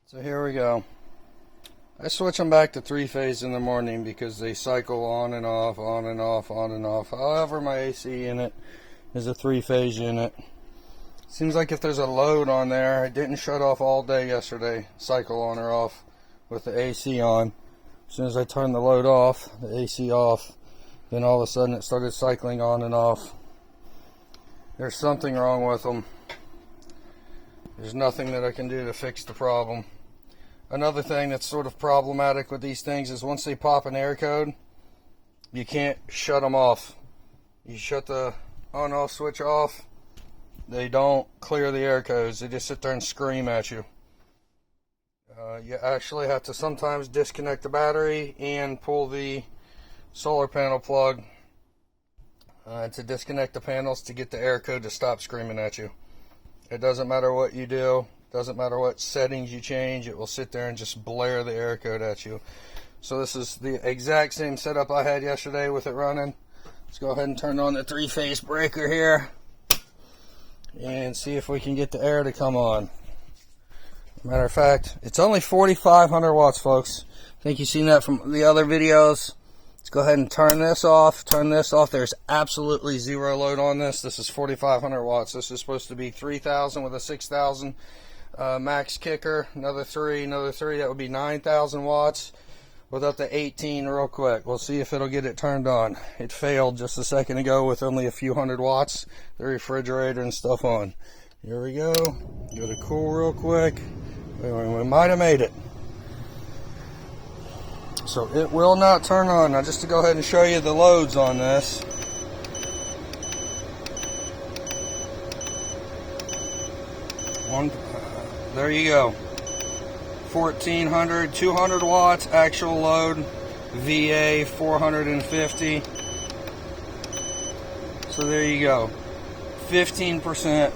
So here we go. I switch them back to three-phase in the morning because they cycle on and off, on and off, on and off. However, my AC unit is a three-phase unit. Seems like if there's a load on there, it didn't shut off all day yesterday, cycle on or off with the AC on. As soon as I turned the load off, the AC off, then all of a sudden it started cycling on and off. There's something wrong with them. There's nothing that I can do to fix the problem. Another thing that's sort of problematic with these things is once they pop an air code, you can't shut them off. You shut the on-off switch off, they don't clear the air codes. They just sit there and scream at you. You actually have to sometimes disconnect the battery and pull the solar panel plug to disconnect the panels to get the air code to stop screaming at you. It doesn't matter what you do. Doesn't matter what settings you change, it will sit there and just blare the air code at you. So this is the exact same setup I had yesterday with it running. Let's go ahead and turn on the three-phase breaker here and see if we can get the air to come on. Matter of fact, it's only 4,500 watts, folks. I think you've seen that from the other videos. Let's go ahead and turn this off. Turn this off. There's absolutely zero load on this. This is 4,500 watts. This is supposed to be 3,000 with a 6,000 max kicker. Another three. That would be 9,000 watts without the 18 real quick. We'll see if it'll get it turned on. It failed just a second ago with only a few hundred watts. The refrigerator and stuff on. Here we go. Go to cool real quick. We might have made it. So it will not turn on. Now just to go ahead and show you the loads on this. There you go. 1,400, 200 watts actual load. VA 450. So there you go. 15%.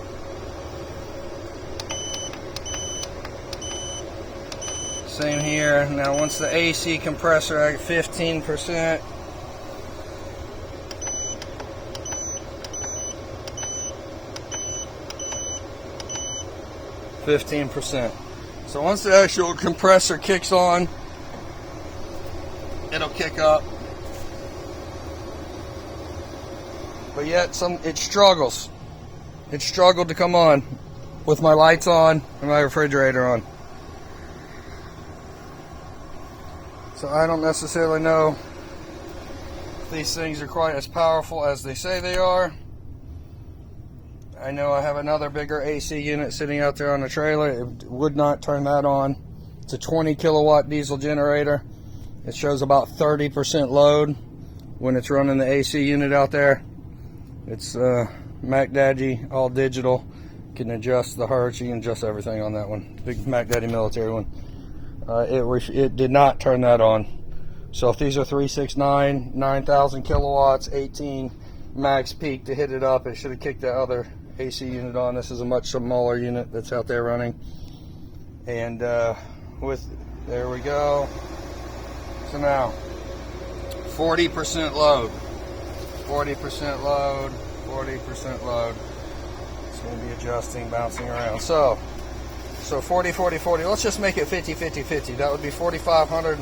Same here. Now once the AC compressor at 15%. So once the actual compressor kicks on, it'll kick up. But yet it struggles. It struggled to come on with my lights on and my refrigerator on. So I don't necessarily know if these things are quite as powerful as they say they are. I know I have another bigger AC unit sitting out there on the trailer. It would not turn that on. It's a 20 kilowatt diesel generator. It shows about 30% load when it's running the AC unit out there. It's Mac Daddy, all digital. You can adjust the hertz, you can adjust everything on that one. Big Mac Daddy military one. It did not turn that on. So if these are 369, 9,000 kilowatts, 18 max peak to hit it up, it should have kicked the other AC unit on. This is a much smaller unit that's out there running. And there we go. So now 40% load. 40% load. 40% load. It's going to be adjusting, bouncing around. So 40, 40, 40. Let's just make it 50, 50, 50. That would be 4,500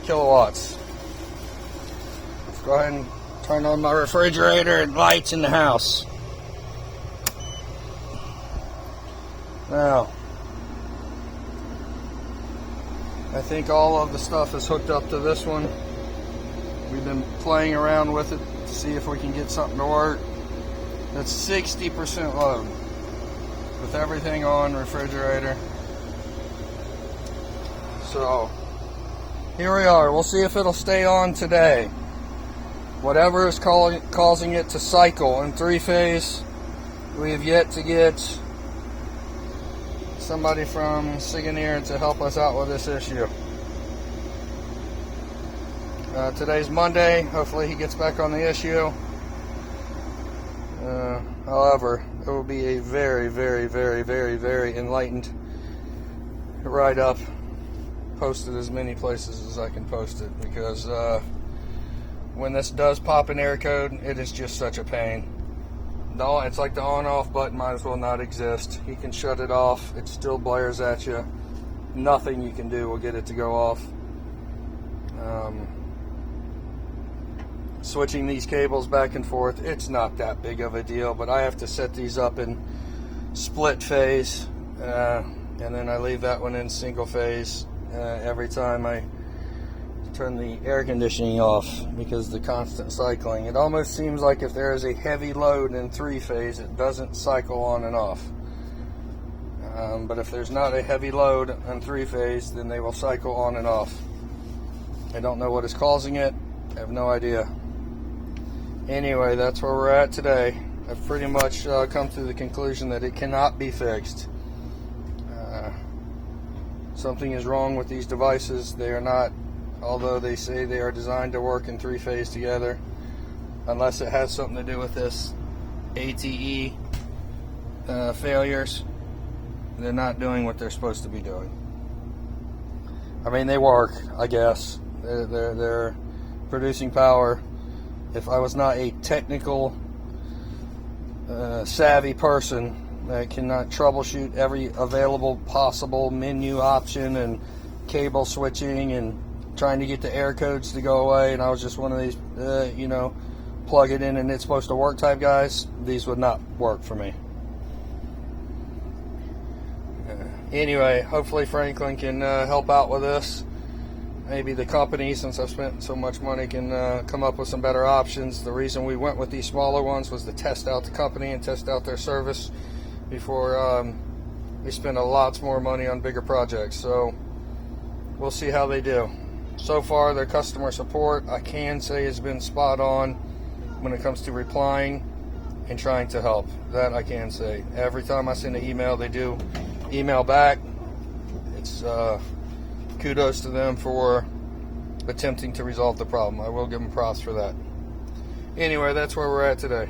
kilowatts. Let's go ahead and turn on my refrigerator and lights in the house. Now, I think all of the stuff is hooked up to this one. We've been playing around with it to see if we can get something to work. That's 60% load. With everything on refrigerator. So here we are. We'll see if it'll stay on today. Whatever is causing it to cycle in three-phase, we have yet to get somebody from Sigourney to help us out with this issue. Today's Monday. Hopefully he gets back on the issue. However, it will be a very, very, very, very, very enlightened write-up. Posted as many places as I can post it, because when this does pop an air code, it is just such a pain. No, it's like the on-off button might as well not exist. You can shut it off. It still blares at you. nothing you can do will get it to go off. Switching these cables back and forth, it's not that big of a deal, but I have to set these up in split phase, and then I leave that one in single phase every time I turn the air conditioning off, because the constant cycling. It almost seems like if there is a heavy load in three phase, it doesn't cycle on and off. But if there's not a heavy load on three phase, then they will cycle on and off. I don't know what is causing it. I have no idea. Anyway, that's where we're at today. I've pretty much come to the conclusion that it cannot be fixed. Something is wrong with these devices. They are not, although they say they are designed to work in three phase together, unless it has something to do with this ATE failures, they're not doing what they're supposed to be doing. I mean, they work, I guess. They're producing power. If I was not a technical, savvy person that cannot troubleshoot every available possible menu option and cable switching and trying to get the air codes to go away, and I was just one of these, plug it in and it's supposed to work type guys, these would not work for me. Anyway, hopefully Franklin can help out with this. Maybe the company, since I've spent so much money, can come up with some better options. The reason we went with these smaller ones was to test out the company and test out their service before we spend a lot more money on bigger projects. So we'll see how they do. So far, their customer support, I can say, has been spot on when it comes to replying and trying to help. That I can say. Every time I send an email, they do email back. It's kudos to them for attempting to resolve the problem. I will give them props for that. Anyway, that's where we're at today.